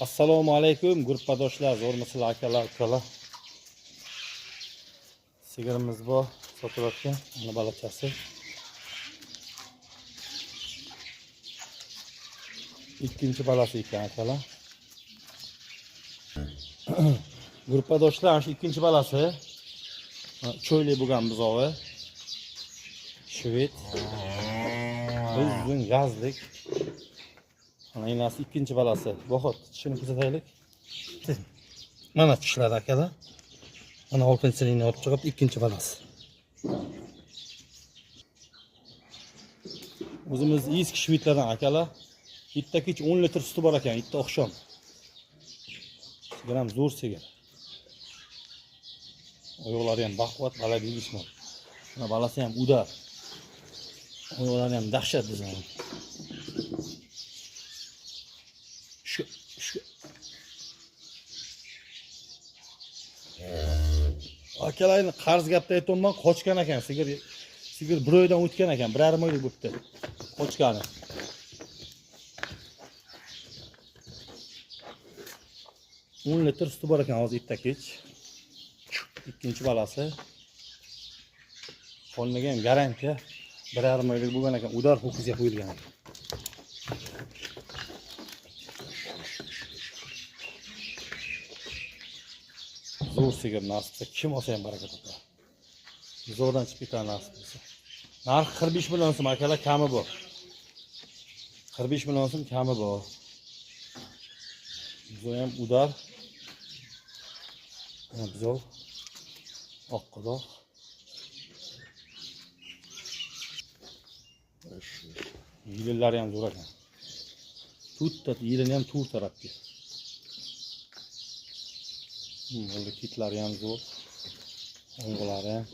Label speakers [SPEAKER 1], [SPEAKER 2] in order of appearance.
[SPEAKER 1] Assalomu alaykum guruhdoshlar, zo'rmisizlar akalar, ukalar. Sigirimiz bor, sotilayotgan ana balachasi. Ikkinchi balasi ekan akalar. Guruhdoshlar, shu ikkinchi balasi. Cho'yli bo'lgan buzovi. Shved. Uzun yazlik. Ana enasi ikkinchi balasi. Boqot, tishini kuzataylik. Mana tishlari akalar. Mana olqinchisini olib chiqib ikkinchi balasi. O'zimiz eski shvedlardan akalar. Bitta kech 10 litr suti bor ekan, bitta oqshom. Sigir ham zo'r sigir. Oyoqlari ham baquvvat, balad yigishmon. Mana balasi ham udar. Oyoqlari ham dahshat bizning. Shu akalarni qarz gapda aytayman, qochgan ekan sigir. Sigir bir oydan o'tgan ekan, 1,5 oylik bo'libdi. Qochgani. On litr suti bor ekan hozir bitta kech. Ikkinchi balasi. Qolmaga ham garantiya 1,5 oylik bo'lgan ekan, udar ho'kizga qo'yilgan ekan. Zo'r sigir nasibsa kim olsa ham baraka topar. Zo'rdan chiqib ketar nasib bo'lsa. Narxi 45 million so'm akalar, kami bor. 45 million so'm kami bor. Bu ham udar. Buzov. Oq qudoq. Yilillari ham zo'r ekan. Tutta yilini ham tur tarafga. Bunday kitlari ham zo'r. O'ng'ilari ham.